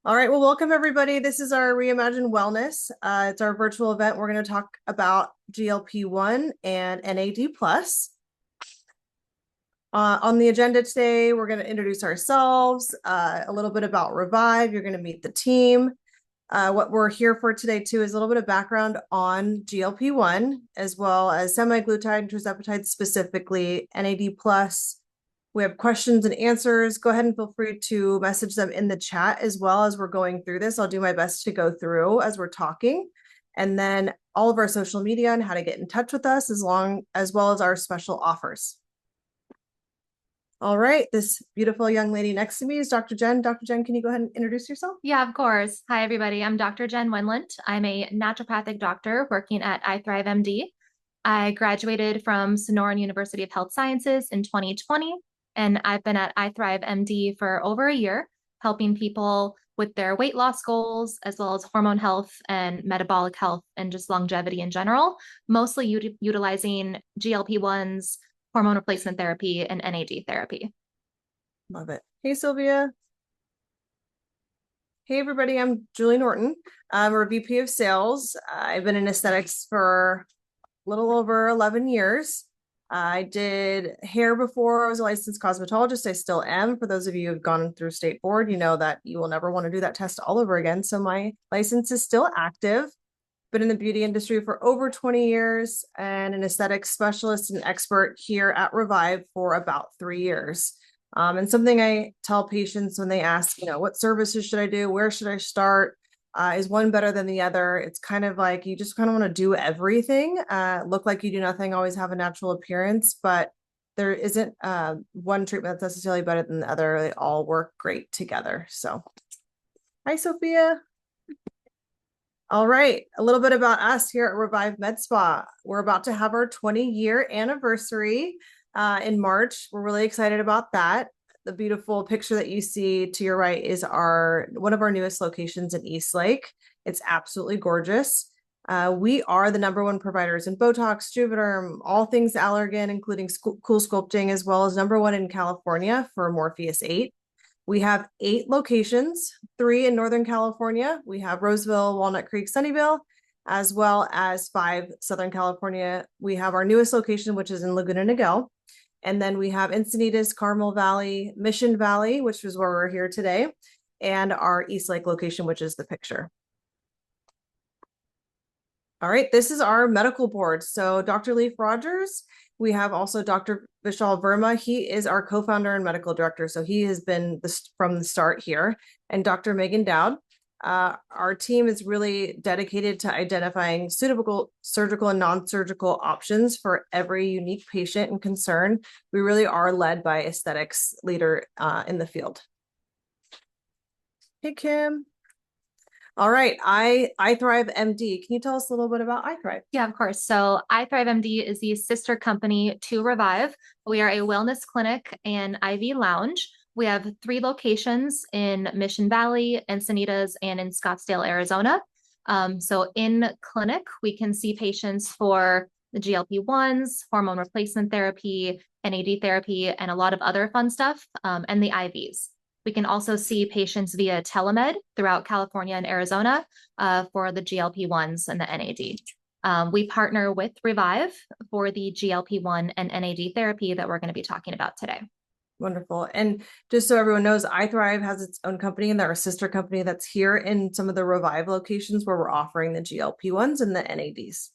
All right, well, welcome everybody. This is our Reimagine Wellness. It's our virtual event. We're going to talk about GLP-1 and NAD plus. On the agenda today, we're going to introduce ourselves, a little bit about Revive. You're going to meet the team. What we're here for today too is a little bit of background on GLP-1, as well as semaglutide and tirzepatide specifically, NAD plus. We have questions and answers. Go ahead and feel free to message them in the chat as well as we're going through this. I'll do my best to go through as we're talking. And then all of our social media and how to get in touch with us as well as our special offers. All right, this beautiful young lady next to me is Dr. Jen. Dr. Jen, can you go ahead and introduce yourself? Yeah, of course. Hi, everybody. I'm Dr. Jen Wenlant. I'm a naturopathic doctor working at iThriveMD. I graduated from Sonoran University of Health Sciences in 2020, and I've been at iThriveMD for over a year, helping people with their weight loss goals, as well as hormone health and metabolic health and just longevity in general, mostly utilizing GLP-1s, hormone replacement therapy, and NAD therapy. Love it. Hey, Sylvia. Hey, everybody. I'm Julie Norton. I'm a VP of Sales. I've been in aesthetics for a little over 11 years. I did hair before I was a licensed cosmetologist. I still am. For those of you who've gone through state board, you know that you will never want to do that test all over again. So my license is still active. Been in the beauty industry for over 20 years and an aesthetics specialist and expert here at Revive for about 3 years. And something I tell patients when they ask, what services should I do? Where should I start? Is one better than the other? It's kind of like you just kind of want to do everything, look like you do nothing, always have a natural appearance, but there isn't one treatment that's necessarily better than the other. They all work great together. So, hi, Sophia. All right, a little bit about us here at Revive Med Spa. We're about to have our 20-year anniversary in March. We're really excited about that. The beautiful picture that you see to your right is one of our newest locations in Eastlake. It's absolutely gorgeous. We are the #1 providers in Botox, Juvederm, all things Allergan, including cool sculpting, as well as #1 in California for Morpheus 8. We have 8 locations, 3 in Northern California. We have Roseville, Walnut Creek, Sunnyvale, as well as 5 Southern California. We have our newest location, which is in Laguna Niguel. And then we have Encinitas, Carmel Valley, Mission Valley, which is where we're here today, and our Eastlake location, which is the picture. All right, this is our medical board. So Dr. Leif Rogers, we have also Dr. Vishal Verma. He is our co-founder and medical director. So he has been from the start here. And Dr. Megan Dowd. Our team is really dedicated to identifying suitable surgical and non-surgical options for every unique patient and concern. We really are led by aesthetics leader in the field. Hey, Kim. All right, iThriveMD. Can you tell us a little bit about iThrive? Yeah, of course. So iThriveMD is the sister company to Revive. We are a wellness clinic and IV lounge. We have 3 locations in Mission Valley, Encinitas, and in Scottsdale, Arizona. So in clinic, we can see patients for the GLP-1s, hormone replacement therapy, NAD therapy, and a lot of other fun stuff, and the IVs. We can also see patients via telemed throughout California and Arizona for the GLP-1s and the NAD. We partner with Revive for the GLP-1 and NAD therapy that we're going to be talking about today. Wonderful. And just so everyone knows, iThrive has its own company and they're a sister company that's here in some of the Revive locations where we're offering the GLP-1s and the NADs.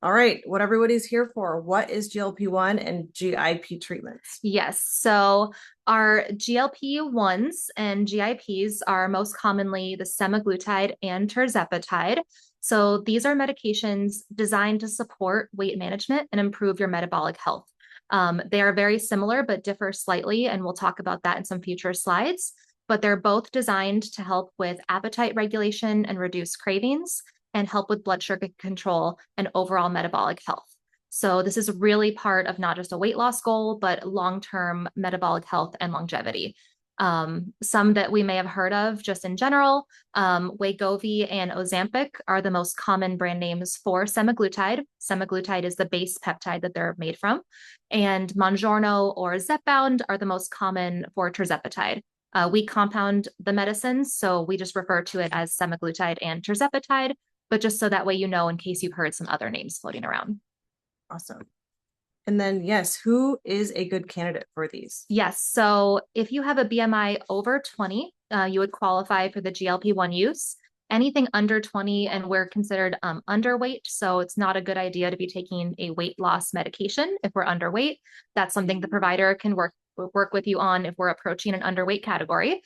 All right, what everybody's here for. What is GLP-1 and GIP treatments? Yes, so our GLP-1s and GIPs are most commonly the semaglutide and tirzepatide. So these are medications designed to support weight management and improve your metabolic health. They are very similar but differ slightly, and we'll talk about that in some future slides. But they're both designed to help with appetite regulation and reduce cravings, and help with blood sugar control and overall metabolic health. So this is really part of not just a weight loss goal, but long-term metabolic health and longevity. Some that we may have heard of just in general, Wegovy and Ozempic are the most common brand names for semaglutide. Semaglutide is the base peptide that they're made from. And Mounjaro or Zepbound are the most common for tirzepatide. We compound the medicines, so we just refer to it as semaglutide and tirzepatide, but just so that way you know in case you've heard some other names floating around. Awesome. And then, yes, who is a good candidate for these? Yes. So if you have a BMI over 20, you would qualify for the GLP-1 use. Anything under 20, and we're considered underweight. So it's not a good idea to be taking a weight loss medication if we're underweight. That's something the provider can work with you on if we're approaching an underweight category.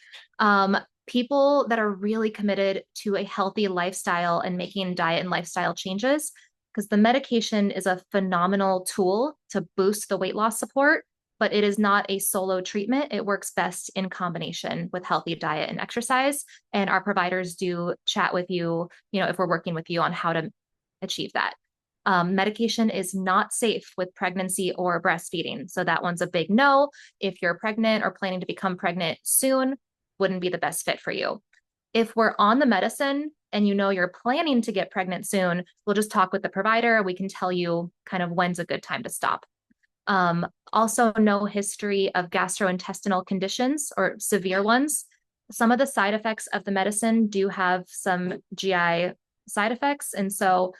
People that are really committed to a healthy lifestyle and making diet and lifestyle changes, because the medication is a phenomenal tool to boost the weight loss support, but it is not a solo treatment. It works best in combination with healthy diet and exercise. And our providers do chat with you, if we're working with you on how to achieve that. Medication is not safe with pregnancy or breastfeeding. So that one's a big no. If you're pregnant or planning to become pregnant soon, wouldn't be the best fit for you. If we're on the medicine and you're planning to get pregnant soon, we'll just talk with the provider. We can tell you kind of when's a good time to stop. Also, no history of gastrointestinal conditions or severe ones. Some of the side effects of the medicine do have some GI side effects. And so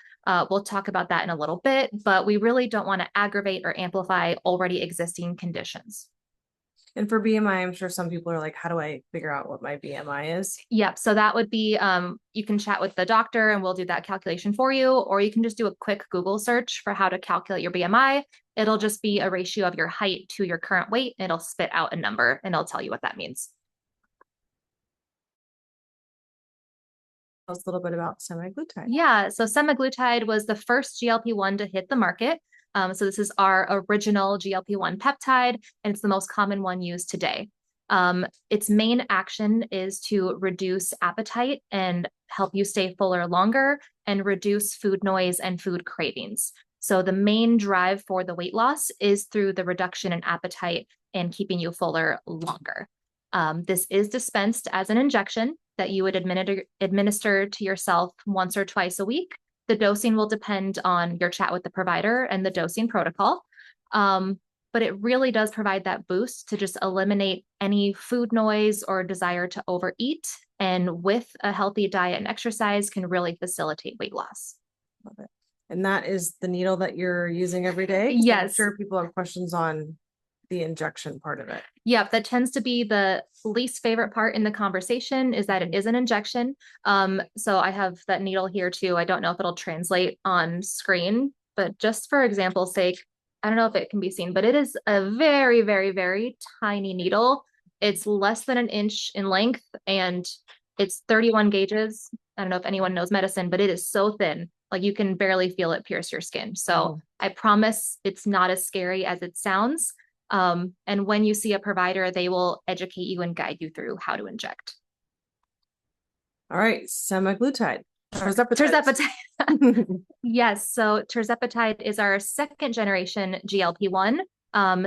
we'll talk about that in a little bit, but we really don't want to aggravate or amplify already existing conditions. And for BMI, I'm sure some people are like, how do I figure out what my BMI is? Yep. So that would be, you can chat with the doctor and we'll do that calculation for you, or you can just do a quick Google search for how to calculate your BMI. It'll just be a ratio of your height to your current weight. It'll spit out a number and it'll tell you what that means. Tell us a little bit about semaglutide. Yeah. So semaglutide was the first GLP-1 to hit the market. So this is our original GLP-1 peptide, and it's the most common one used today. Its main action is to reduce appetite and help you stay fuller longer and reduce food noise and food cravings. So the main drive for the weight loss is through the reduction in appetite and keeping you fuller longer. This is dispensed as an injection that you would administer to yourself once or twice a week. The dosing will depend on your chat with the provider and the dosing protocol. But it really does provide that boost to just eliminate any food noise or desire to overeat. And with a healthy diet and exercise can really facilitate weight loss. Love it. And that is the needle that you're using every day? Yes. I'm sure people have questions on the injection part of it. Yep, that tends to be the least favorite part in the conversation, is that it is an injection. So I have that needle here too. I don't know if it'll translate on screen, but just for example's sake, I don't know if it can be seen, but it is a very, very, very tiny needle. It's less than an inch in length and it's 31 gauges. I don't know if anyone knows medicine, but it is so thin, like you can barely feel it pierce your skin. So I promise it's not as scary as it sounds. And when you see a provider, they will educate you and guide you through how to inject. All right, semaglutide. Tirzepatide. Yes, so tirzepatide is our second generation GLP-1.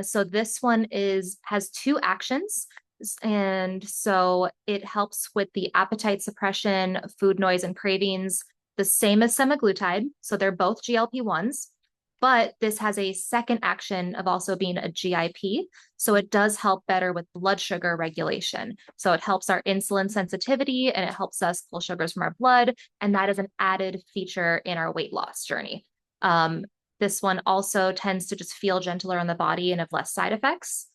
So this one has two actions. And so it helps with the appetite suppression, food noise, and cravings, the same as semaglutide. So they're both GLP-1s. But this has a second action of also being a GIP. So it does help better with blood sugar regulation. So it helps our insulin sensitivity and it helps us pull sugars from our blood. And that is an added feature in our weight loss journey. This one also tends to just feel gentler on the body and have less side effects.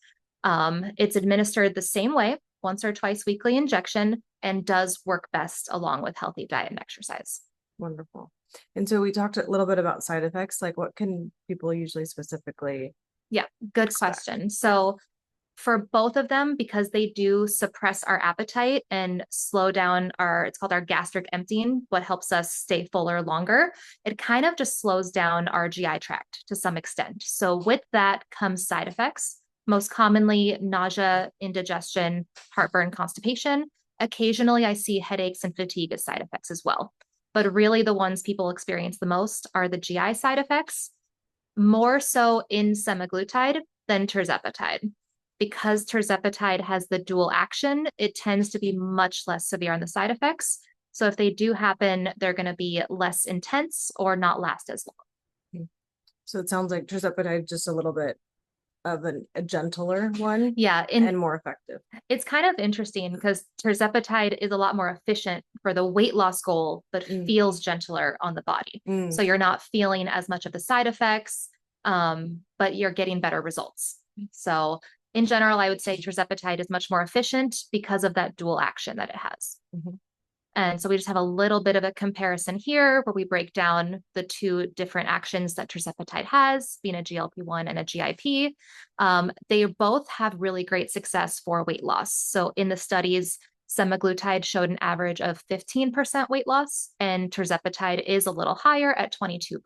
It's administered the same way, once or twice weekly injection, and does work best along with healthy diet and exercise. Wonderful. And so we talked a little bit about side effects, like what can people usually specifically? Yeah, good question. So for both of them, because they do suppress our appetite and slow down it's called our gastric emptying, what helps us stay fuller longer, it kind of just slows down our GI tract to some extent. So with that comes side effects, most commonly nausea, indigestion, heartburn, constipation. Occasionally I see headaches and fatigue as side effects as well. But really the ones people experience the most are the GI side effects, more so in semaglutide than tirzepatide. Because tirzepatide has the dual action, it tends to be much less severe on the side effects. So if they do happen, they're going to be less intense or not last as long. So it sounds like tirzepatide just a little bit of a gentler one. Yeah, and more effective. it's kind of interesting because Tirzepatide is a lot more efficient for the weight loss goal, but feels gentler on the body. So you're not feeling as much of the side effects, but you're getting better results. So in general, I would say Tirzepatide is much more efficient because of that dual action that it has. And so we just have a little bit of a comparison here where we break down the two different actions that Tirzepatide has, being a GLP-1 and a GIP. They both have really great success for weight loss. So in the studies, Semaglutide showed an average of 15% weight loss, and Tirzepatide is a little higher at 22%.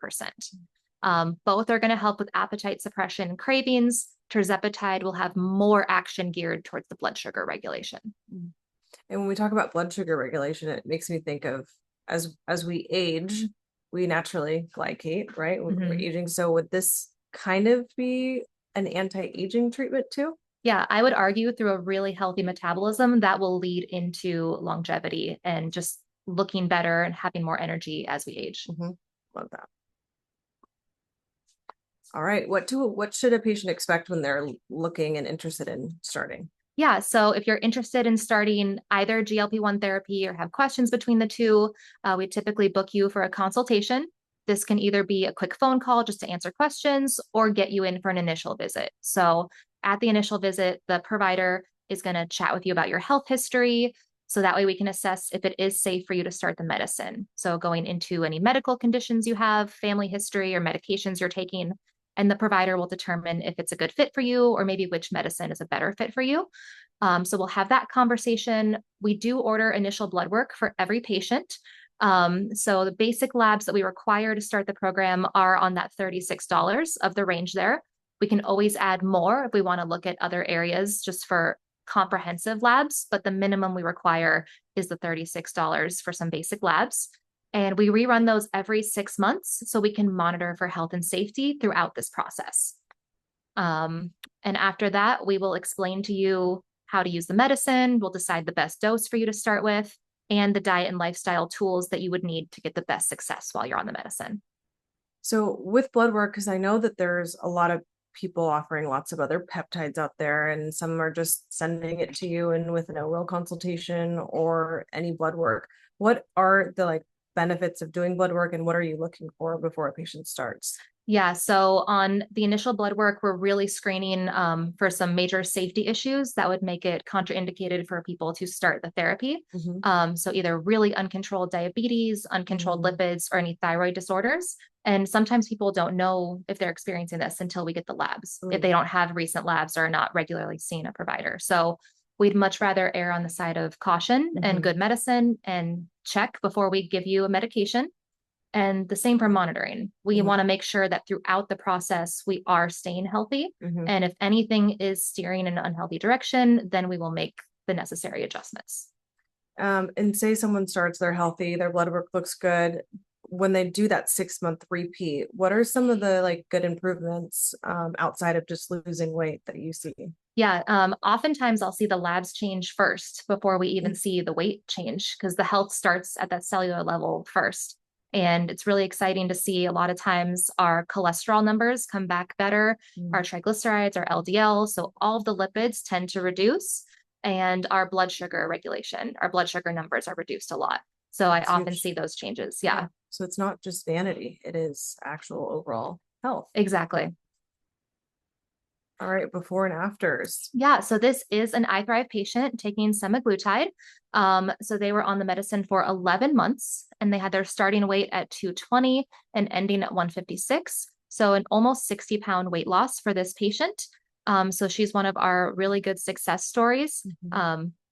Both are going to help with appetite suppression and cravings. Tirzepatide will have more action geared towards the blood sugar regulation. And when we talk about blood sugar regulation, it makes me think of as we age, we naturally glycate, right? We're aging. So would this kind of be an anti-aging treatment too? Yeah, I would argue through a really healthy metabolism that will lead into longevity and just looking better and having more energy as we age. Love that. All right. What should a patient expect when they're looking and interested in starting? Yeah, so if you're interested in starting either GLP-1 therapy or have questions between the two, we typically book you for a consultation. This can either be a quick phone call just to answer questions or get you in for an initial visit. So at the initial visit, the provider is going to chat with you about your health history. So that way we can assess if it is safe for you to start the medicine. So going into any medical conditions you have, family history, or medications you're taking, and the provider will determine if it's a good fit for you or maybe which medicine is a better fit for you. So we'll have that conversation. We do order initial blood work for every patient. So the basic labs that we require to start the program are on that $36 of the range there. We can always add more if we want to look at other areas just for comprehensive labs, but the minimum we require is the $36 for some basic labs. And we rerun those every 6 months so we can monitor for health and safety throughout this process. And after that, we will explain to you how to use the medicine. We'll decide the best dose for you to start with and the diet and lifestyle tools that you would need to get the best success while you're on the medicine. So with blood work, because I know that there's a lot of people offering lots of other peptides out there, and some are just sending it to you and with no real consultation or any blood work. What are the benefits of doing blood work, and what are you looking for before a patient starts? Yeah, so on the initial blood work, we're really screening for some major safety issues that would make it contraindicated for people to start the therapy. So either really uncontrolled diabetes, uncontrolled lipids, or any thyroid disorders. And sometimes people don't know if they're experiencing this until we get the labs, if they don't have recent labs or are not regularly seeing a provider. So we'd much rather err on the side of caution and good medicine and check before we give you a medication. And the same for monitoring. We want to make sure that throughout the process, we are staying healthy. And if anything is steering in an unhealthy direction, then we will make the necessary adjustments. And say someone starts, they're healthy, their blood work looks good. When they do that 6-month repeat, what are some of the good improvements outside of just losing weight that you see? Yeah, oftentimes I'll see the labs change first before we even see the weight change, because the health starts at that cellular level first. And it's really exciting to see a lot of times our cholesterol numbers come back better, our triglycerides, our LDL. So all of the lipids tend to reduce, and our blood sugar regulation, our blood sugar numbers are reduced a lot. So I often see those changes. Yeah. So it's not just vanity, it is actual overall health. Exactly. All right, before and afters. Yeah, so this is an iThrive patient taking semaglutide. So they were on the medicine for 11 months, and they had their starting weight at 220 and ending at 156. So an almost 60-pound weight loss for this patient. So she's one of our really good success stories.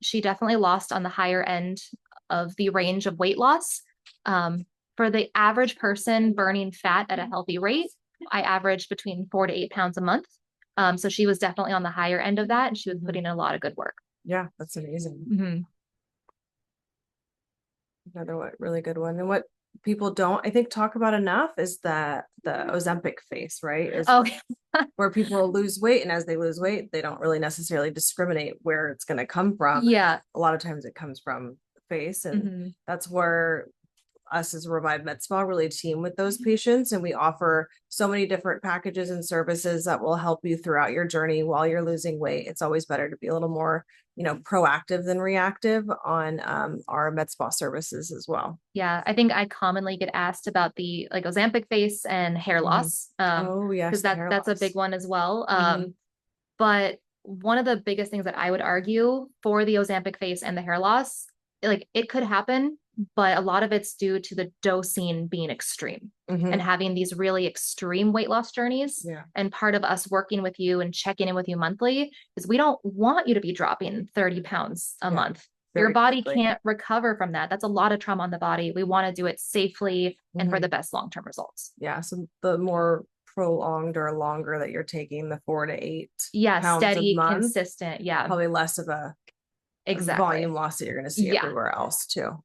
She definitely lost on the higher end of the range of weight loss. For the average person burning fat at a healthy rate, I average between 4 to 8 pounds a month. So she was definitely on the higher end of that, and she was putting in a lot of good work. Yeah, that's amazing. Another really good one. And what people don't, I think, talk about enough is the Ozempic face, right? Where people lose weight, and as they lose weight, they don't really necessarily discriminate where it's going to come from. Yeah. A lot of times it comes from the face, and that's where us as Revive Med Spa really team with those patients, and we offer so many different packages and services that will help you throughout your journey while you're losing weight. It's always better to be a little more, proactive than reactive on our med spa services as well. Yeah, I think I commonly get asked about the like Ozempic face and hair loss. Oh yes, because that's a big one as well. Mhm. But one of the biggest things that I would argue for the Ozempic face and the hair loss, like it could happen, but a lot of it's due to the dosing being extreme and having these really extreme weight loss journeys. Yeah. And part of us working with you and checking in with you monthly is we don't want you to be dropping 30 pounds a month. Your body can't recover from that. That's a lot of trauma on the body. We want to do it safely and for the best long-term results. Yeah. So the more prolonged or longer that you're taking, the 4 to 8 pounds steady, a month, consistent. Yeah. probably less of a volume loss that you're going to see everywhere else too.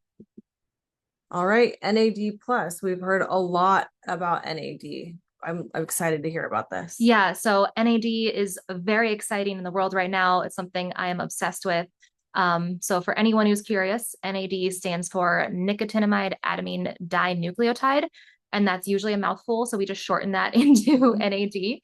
All right. NAD plus. We've heard a lot about NAD. I'm excited to hear about this. Yeah. So NAD is very exciting in the world right now. It's something I am obsessed with. So for anyone who's curious, NAD stands for nicotinamide adenine dinucleotide, and that's usually a mouthful. So we just shorten that into NAD.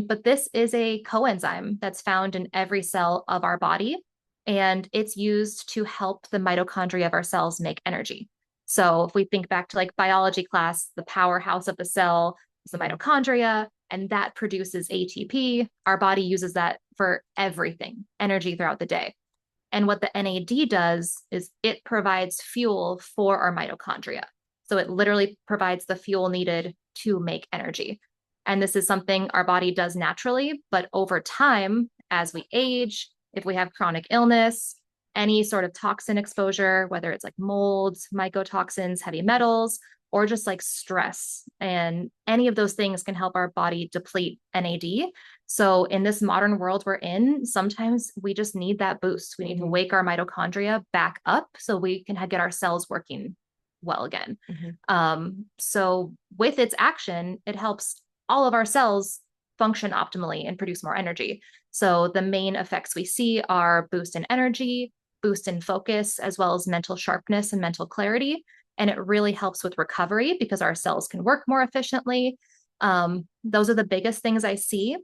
But this is a coenzyme that's found in every cell of our body, and it's used to help the mitochondria of our cells make energy. So if we think back to like biology class, the powerhouse of the cell is the mitochondria, and that produces ATP. Our body uses that for everything, energy throughout the day. And what the NAD does is it provides fuel for our mitochondria. So it literally provides the fuel needed to make energy. And this is something our body does naturally, but over time, as we age, if we have chronic illness, any sort of toxin exposure, whether it's like molds, mycotoxins, heavy metals, or just like stress, and any of those things can help our body deplete NAD. So in this modern world we're in, sometimes we just need that boost. We need to wake our mitochondria back up so we can get our cells working well again. So with its action, it helps all of our cells function optimally and produce more energy. So the main effects we see are boost in energy, boost in focus, as well as mental sharpness and mental clarity. And it really helps with recovery because our cells can work more efficiently. Those are the biggest things I see,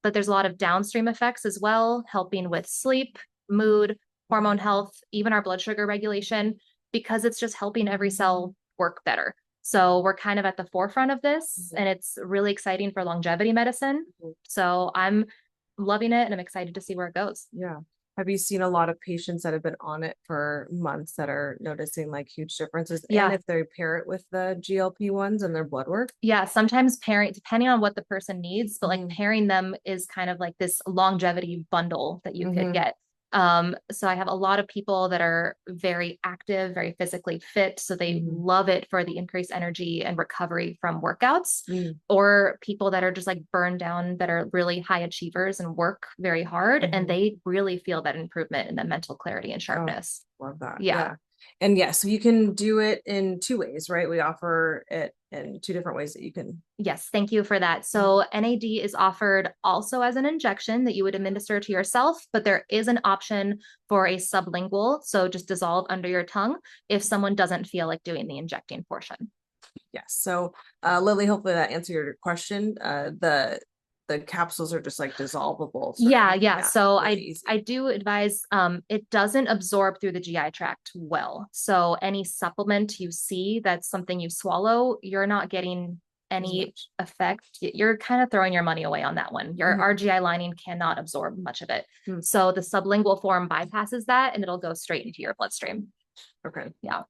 but there's a lot of downstream effects as well, helping with sleep, mood, hormone health, even our blood sugar regulation, because it's just helping every cell work better. So we're kind of at the forefront of this, and it's really exciting for longevity medicine. So I'm loving it, and I'm excited to see where it goes. Yeah. Have you seen a lot of patients that have been on it for months that are noticing like huge differences? Yeah. And if they pair it with the GLP-1s and their blood work? Yeah, sometimes pairing, depending on what the person needs, but like pairing them is kind of like this longevity bundle that you could get. So I have a lot of people that are very active, very physically fit. So they love it for the increased energy and recovery from workouts, or people that are just like burned down, that are really high achievers and work very hard. And they really feel that improvement in the mental clarity and sharpness. Love that. Yeah. And yes, so you can do it in 2 ways, right? We offer it in 2 different ways that you can. Yes, thank you for that. So NAD is offered also as an injection that you would administer to yourself, but there is an option for a sublingual. So just dissolve under your tongue if someone doesn't feel like doing the injecting portion. Yes. So Lily, hopefully that answered your question. The capsules are just like dissolvable. Yeah. So I do advise, it doesn't absorb through the GI tract well. So any supplement you see that's something you swallow, you're not getting any effect. You're kind of throwing your money away on that one. Our GI lining cannot absorb much of it. So the sublingual form bypasses that, and it'll go straight into your bloodstream. Okay. Yeah.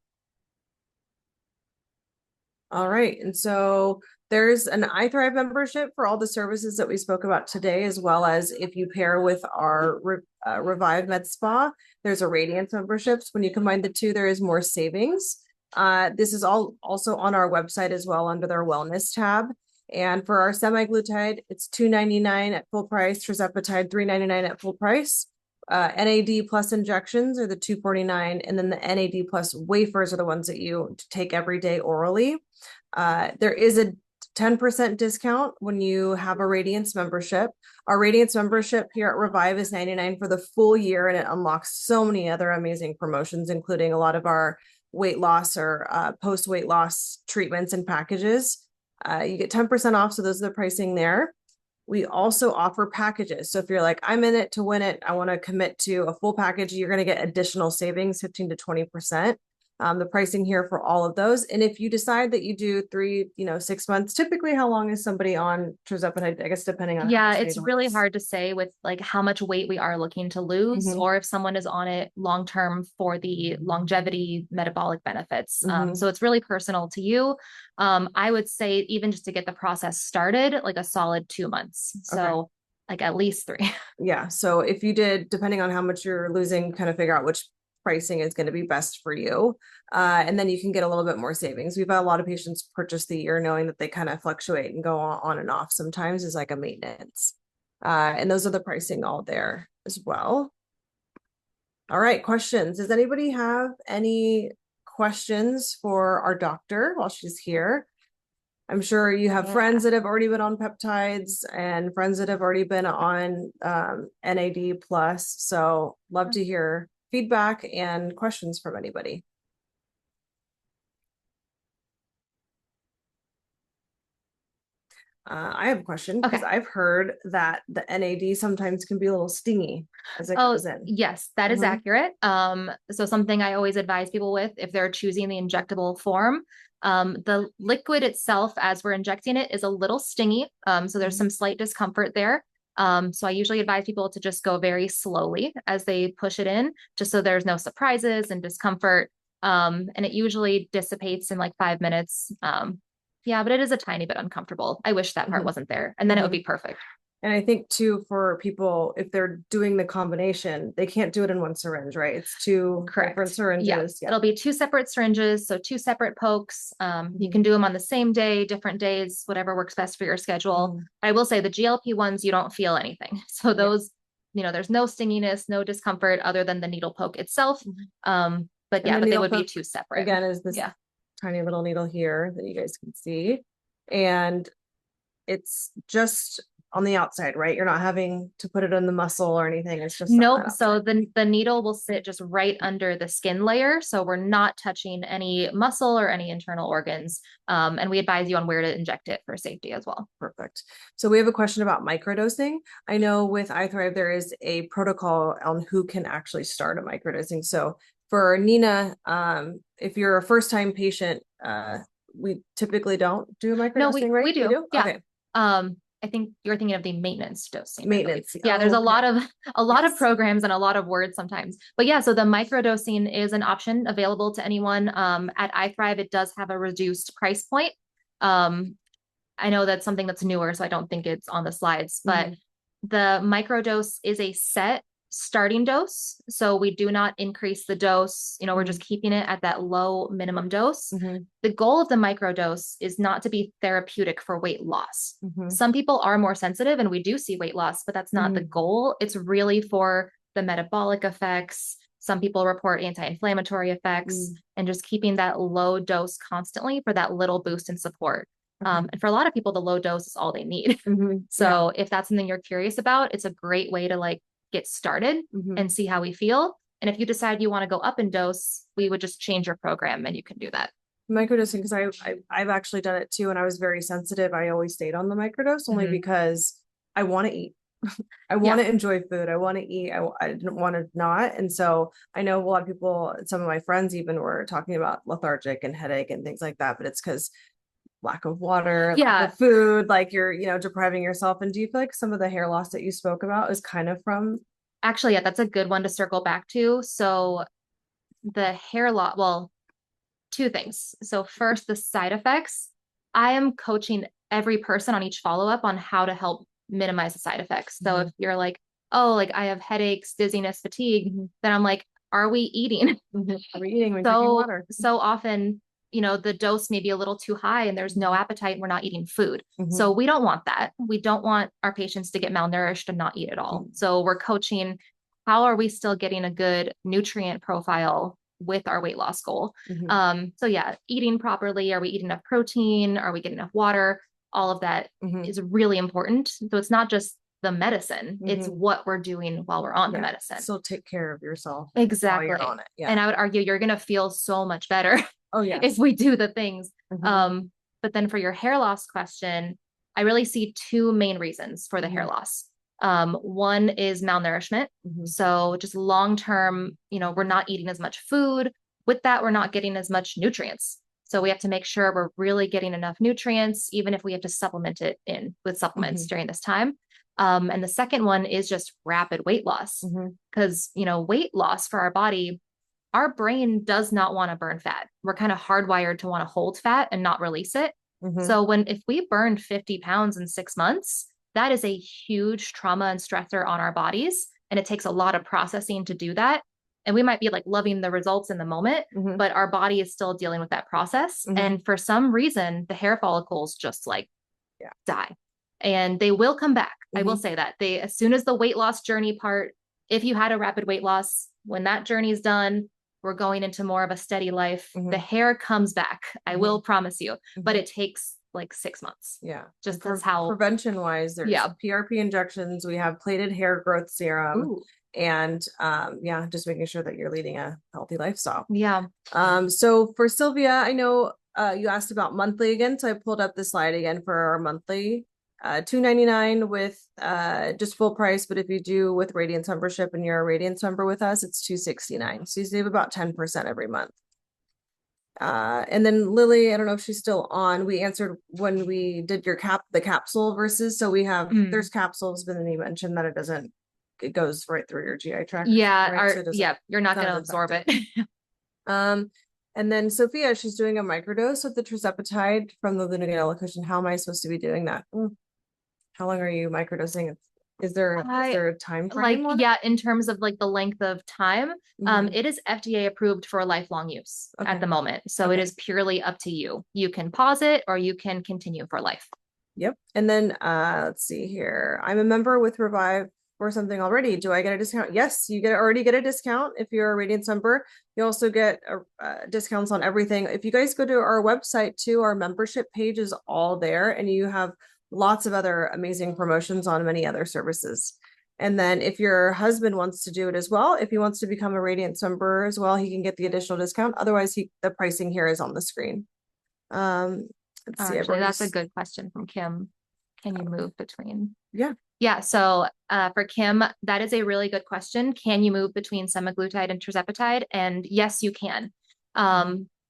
All right. And so there's an iThrive membership for all the services that we spoke about today, as well as if you pair with our Revive Med Spa, there's a Radiance memberships. When you combine the two, there is more savings. This is all also on our website as well under their wellness tab. And for our semaglutide, it's $299 at full price. Tirzepatide, $399 at full price. NAD plus injections are the $249, and then the NAD plus wafers are the ones that you take every day orally. There is a 10% discount when you have a Radiance membership. Our Radiance membership here at Revive is $99 for the full year, and it unlocks so many other amazing promotions, including a lot of our weight loss or post weight loss treatments and packages. You get 10% off. So those are the pricing there. We also offer packages. So if you're like, I'm in it to win it, I want to commit to a full package, you're going to get additional savings, 15 to 20%. The pricing here for all of those. And if you decide that you do 3, 6 months, typically how long is somebody on Tirzepatide? I guess depending on Yeah, it's really hard to say with like how much weight we are looking to lose, or if someone is on it long term for the longevity metabolic benefits. So it's really personal to you. I would say even just to get the process started, like a solid 2 months. So like at least 3. Yeah. So if you did, depending on how much you're losing, kind of figure out which pricing is going to be best for you. And then you can get a little bit more savings. We've had a lot of patients purchase the year knowing that they kind of fluctuate and go on and off sometimes as like a maintenance. And those are the pricing all there as well. All right, questions. Does anybody have any questions for our doctor while she's here? I'm sure you have friends that have already been on peptides and friends that have already been on NAD plus. So love to hear feedback and questions from anybody. I have a question because I've heard that the NAD sometimes can be a little stingy as it goes in. Yes, that is accurate. So something I always advise people with if they're choosing the injectable form, the liquid itself as we're injecting it is a little stingy. So there's some slight discomfort there. So I usually advise people to just go very slowly as they push it in, just so there's no surprises and discomfort. And it usually dissipates in like 5 minutes. Yeah, but it is a tiny bit uncomfortable. I wish that part wasn't there, and then it would be perfect. And I think too, for people, if they're doing the combination, they can't do it in one syringe, right? It's 2 different syringes. Yeah. It'll be 2 separate syringes. So 2 separate pokes. You can do them on the same day, different days, whatever works best for your schedule. I will say the GLP-1s, you don't feel anything. So those, there's no stinginess, no discomfort other than the needle poke itself. But they would be 2 separate. Again, is this tiny little needle here that you guys can see. And it's just on the outside, right? You're not having to put it in the muscle or anything. It's just nope. So the needle will sit just right under the skin layer. So we're not touching any muscle or any internal organs. And we advise you on where to inject it for safety as well. Perfect. So we have a question about microdosing. I know with iThrive, there is a protocol on who can actually start a microdosing. So for Nina, if you're a first-time patient, we typically don't do a microdosing, right? We do. Yeah. Okay. I think you're thinking of the maintenance dosing. Maintenance. Yeah, there's a lot of programs and a lot of words sometimes. But yeah, so the microdosing is an option available to anyone. At iThrive, it does have a reduced price point. I know that's something that's newer, so I don't think it's on the slides, but the microdose is a set starting dose. So we do not increase the dose. We're just keeping it at that low minimum dose. The goal of the microdose is not to be therapeutic for weight loss. Some people are more sensitive and we do see weight loss, but that's not the goal. It's really for the metabolic effects. Some people report anti-inflammatory effects and just keeping that low dose constantly for that little boost in support. And for a lot of people, the low dose is all they need. So if that's something you're curious about, it's a great way to get started and see how we feel. And if you decide you want to go up in dose, we would just change your program and you can do that. Microdosing, because I've actually done it too. And I was very sensitive. I always stayed on the microdose only because I want to eat. I want to enjoy food. I want to eat. I didn't want to not. And so I know a lot of people, some of my friends even were talking about lethargic and headache and things like that, but it's because lack of water, lack of food, you're, depriving yourself. And do you feel like some of the hair loss that you spoke about is kind of from? Actually, yeah, that's a good one to circle back to. So the hair loss, well, 2 things. So first, the side effects. I am coaching every person on each follow-up on how to help minimize the side effects. So if you're like, oh, I have headaches, dizziness, fatigue, then I'm like, are we eating? Are we eating? We're drinking water. So often, the dose may be a little too high and there's no appetite and we're not eating food. So we don't want that. We don't want our patients to get malnourished and not eat at all. So we're coaching, how are we still getting a good nutrient profile with our weight loss goal? So yeah, eating properly. Are we eating enough protein? Are we getting enough water? All of that is really important. So it's not just the medicine. It's what we're doing while we're on the medicine. So take care of yourself Exactly. while you're on it. Yeah. And I would argue you're going to feel so much better Oh, yeah. if we do the things. But then for your hair loss question, I really see two main reasons for the hair loss. One is malnourishment. So just long term, we're not eating as much food. With that, we're not getting as much nutrients. So we have to make sure we're really getting enough nutrients, even if we have to supplement it in with supplements during this time. And the second one is just rapid weight loss, because, weight loss for our body, our brain does not want to burn fat. We're kind of hardwired to want to hold fat and not release it. So if we burn 50 pounds in 6 months, that is a huge trauma and stressor on our bodies. And it takes a lot of processing to do that. And we might be like loving the results in the moment, but our body is still dealing with that process. And for some reason, the hair follicles just like die, and they will come back. I will say that as soon as the weight loss journey part, if you had a rapid weight loss, when that journey is done, we're going into more of a steady life. The hair comes back. I will promise you, but it takes like 6 months. Yeah. Just that's how prevention wise, there's PRP injections. We have plated hair growth serum. Ooh. And just making sure that you're leading a healthy lifestyle. Yeah. So for Sylvia, I know you asked about monthly again, so I pulled up the slide again for our monthly. $299 with just full price, but if you do with Radiance membership and you're a Radiance member with us, it's $269. So you save about 10% every month. And then Lily, I don't know if she's still on. We answered when we did the capsule versus. So we have there's capsules, but then you mentioned that it goes right through your GI tract. Yeah, right? you're not going to absorb it. And then Sophia, she's doing a microdose of the Tirzepatide from the Lunaganella cushion. How am I supposed to be doing that? How long are you microdosing? Is there a time frame? In terms of like the length of time, it is FDA approved for lifelong use at the moment. So it is purely up to you. You can pause it or you can continue for life. Yep. And then let's see here. I'm a member with Revive or something already. Do I get a discount? Yes, you already get a discount if you're a Radiance member. You also get discounts on everything. If you guys go to our website too, our membership page is all there, and you have lots of other amazing promotions on many other services. And then if your husband wants to do it as well, if he wants to become a Radiance member as well, he can get the additional discount. Otherwise, the pricing here is on the screen. Let's see. Actually, that's a good question from Kim. Can you move between? Yeah. So for Kim, that is a really good question. Can you move between semaglutide and tirzepatide? And yes, you can.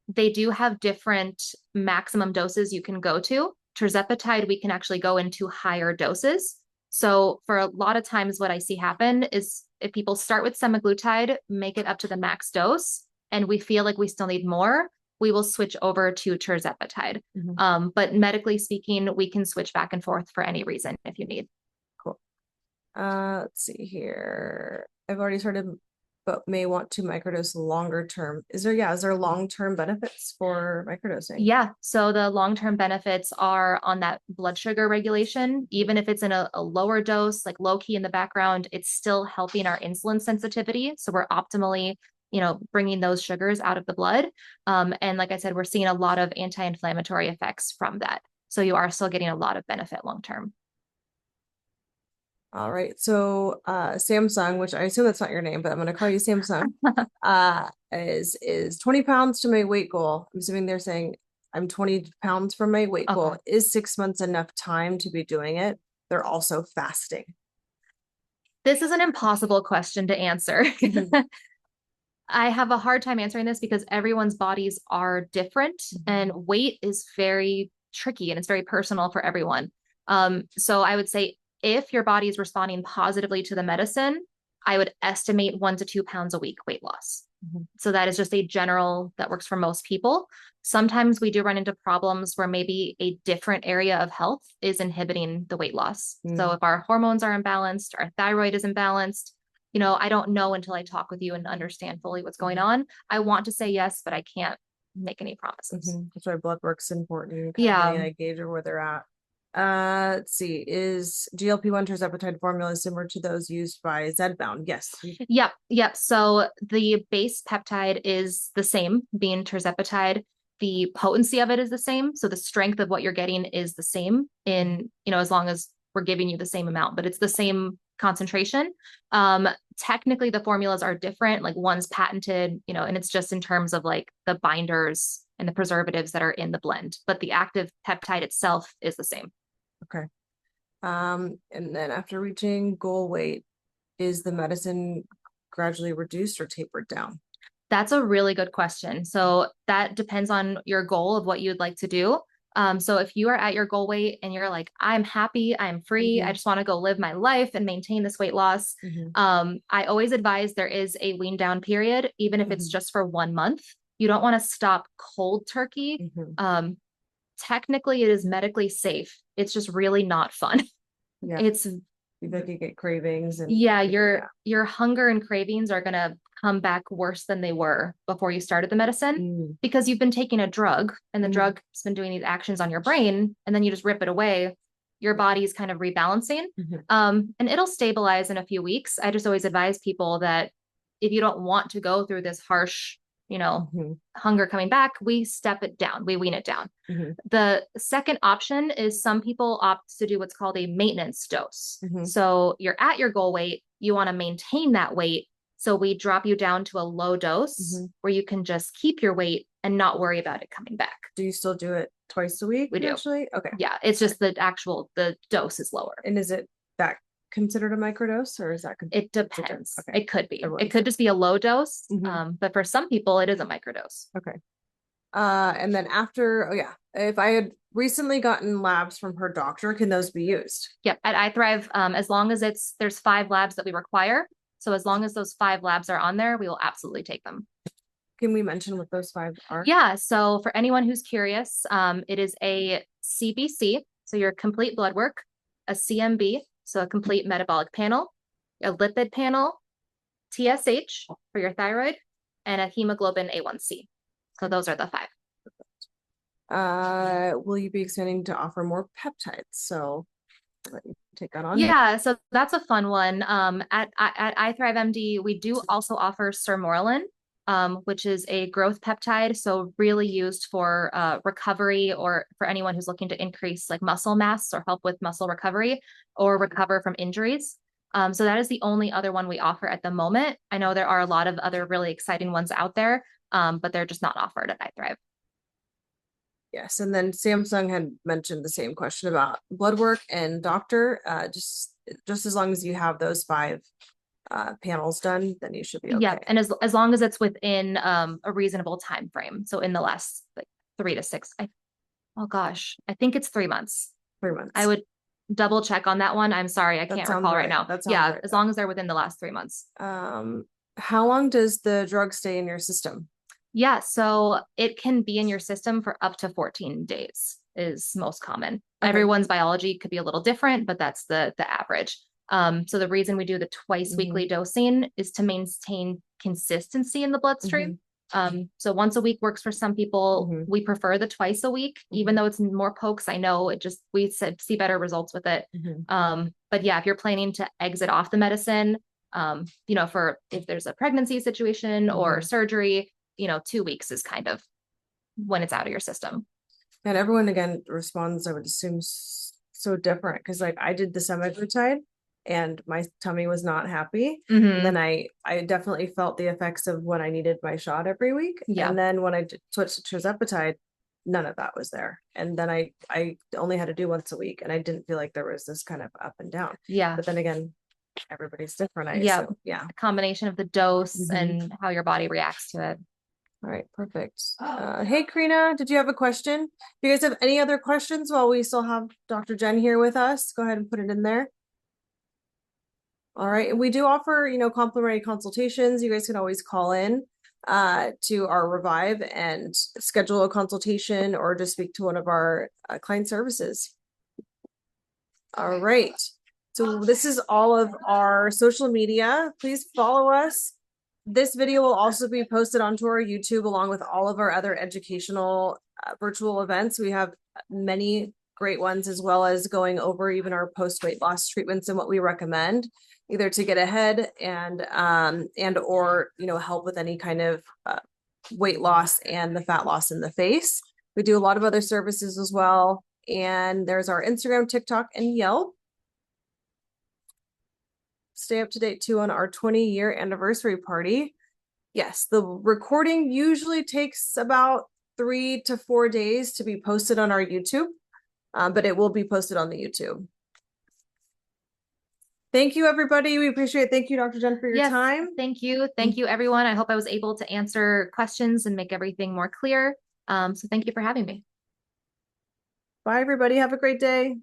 They do have different maximum doses you can go to. Tirzepatide, we can actually go into higher doses. So for a lot of times what I see happen is if people start with semaglutide, make it up to the max dose, and we feel like we still need more, we will switch over to Tirzepatide. But medically speaking, we can switch back and forth for any reason if you need. Cool. Let's see here. I've already started, but may want to microdose longer term. Is there long-term benefits for microdosing? Yeah. So the long-term benefits are on that blood sugar regulation. Even if it's in a lower dose, like low key in the background, it's still helping our insulin sensitivity. So we're optimally, bringing those sugars out of the blood. And like I said, we're seeing a lot of anti-inflammatory effects from that. So you are still getting a lot of benefit long-term. All right. So Samsung, which I assume that's not your name, but I'm going to call you Samsung, is 20 pounds to my weight goal. I'm assuming they're saying I'm 20 pounds from my weight goal. Is 6 months enough time to be doing it? They're also fasting. This is an impossible question to answer. I have a hard time answering this because everyone's bodies are different and weight is very tricky and it's very personal for everyone. So I would say if your body is responding positively to the medicine, I would estimate 1 to 2 pounds a week weight loss. So that is just a general that works for most people. Sometimes we do run into problems where maybe a different area of health is inhibiting the weight loss. So if our hormones are imbalanced, our thyroid is imbalanced, I don't know until I talk with you and understand fully what's going on. I want to say yes, but I can't make any promises. That's why blood work's important. I gauge where they're at. Let's see, is GLP-1 tirzepatide formula similar to those used by Zedbound? Yes. Yep. So the base peptide is the same, being tirzepatide. The potency of it is the same. So the strength of what you're getting is the same in, as long as we're giving you the same amount, but it's the same concentration. Technically the formulas are different, like one's patented, and it's just in terms of like the binders and the preservatives that are in the blend, but the active peptide itself is the same. Okay. And then after reaching goal weight, is the medicine gradually reduced or tapered down? That's a really good question. So that depends on your goal of what you'd like to do. So if you are at your goal weight and you're like, I'm happy, I'm free, I just want to go live my life and maintain this weight loss. I always advise there is a wean down period, even if it's just for 1 month. You don't want to stop cold turkey. Technically, it is medically safe. It's just really not fun. Yeah. It's you get cravings and your hunger and cravings are gonna come back worse than they were before you started the medicine because you've been taking a drug and the drug's been doing these actions on your brain, and then you just rip it away. Your body's kind of rebalancing. And it'll stabilize in a few weeks. I just always advise people that if you don't want to go through this harsh, hunger coming back, we step it down, we wean it down. The second option is some people opt to do what's called a maintenance dose. So you're at your goal weight, you want to maintain that weight. So we drop you down to a low dose where you can just keep your weight and not worry about it coming back. Do you still do it twice a week? We do. Actually? Okay. Yeah, it's just the dose is lower. And is it that considered a microdose, or is that it depends? Okay. It could be. It could just be a low dose. But for some people it is a microdose. Okay. And then after, if I had recently gotten labs from her doctor, can those be used? Yep. At iThrive, as long as there's 5 labs that we require. So as long as those 5 labs are on there, we will absolutely take them. Can we mention what those 5 are? Yeah. So for anyone who's curious, it is a CBC, so your complete blood work, a CMB, so a complete metabolic panel, a lipid panel, TSH for your thyroid, and a hemoglobin A1C. So those are the 5. Will you be expanding to offer more peptides? So let me take that on. Yeah, so that's a fun one. At iThriveMD, we do also offer sermorelin, which is a growth peptide. So really used for recovery, or for anyone who's looking to increase like muscle mass or help with muscle recovery or recover from injuries. So that is the only other one we offer at the moment. I know there are a lot of other really exciting ones out there, but they're just not offered at iThrive. Yes, and then Samsung had mentioned the same question about blood work and doctor. Just as long as you have those 5 panels done, then you should be okay. Yeah, and as long as it's within a reasonable time frame. So in the last like 3 to 6, I think it's 3 months. 3 months. I would double check on that one. I'm sorry, I can't recall right now. Yeah, as long as they're within the last 3 months. How long does the drug stay in your system? Yeah, so it can be in your system for up to 14 days is most common. Okay. Everyone's biology could be a little different, but that's the average. So the reason we do the twice weekly dosing is to maintain consistency in the bloodstream. So once a week works for some people. We prefer the twice a week, even though it's more pokes. I know we see better results with it. But yeah, if you're planning to exit off the medicine, for if there's a pregnancy situation or surgery, 2 weeks is kind of when it's out of your system. And everyone again responds, I would assume, so different, because like I did the Semaglutide and my tummy was not happy. And then I definitely felt the effects of when I needed my shot every week. And then when I switched to Tirzepatide, none of that was there. And then I only had to do once a week, and I didn't feel like there was this kind of up and down. Yeah. But then again, everybody's different. A combination of the dose and how your body reacts to it. All right, perfect. Hey, Karina, did you have a question? If you guys have any other questions while we still have Dr. Jen here with us, go ahead and put it in there. All right, we do offer, complimentary consultations. You guys can always call in to our Revive and schedule a consultation, or just speak to one of our client services. All right, so this is all of our social media. Please follow us. This video will also be posted onto our YouTube, along with all of our other educational virtual events. We have many great ones, as well as going over even our post-weight loss treatments and what we recommend, either to get ahead and or help with any kind of weight loss and the fat loss in the face. We do a lot of other services as well. And there's our Instagram, TikTok, and Yelp. stay up to date too on our 20-year anniversary party. Yes, the recording usually takes about 3 to 4 days to be posted on our YouTube, but it will be posted on the YouTube. Thank you, everybody. We appreciate it. Thank you, Dr. Jen, for your time. Thank you. Thank you, everyone. I hope I was able to answer questions and make everything more clear. So thank you for having me. Bye, everybody. Have a great day.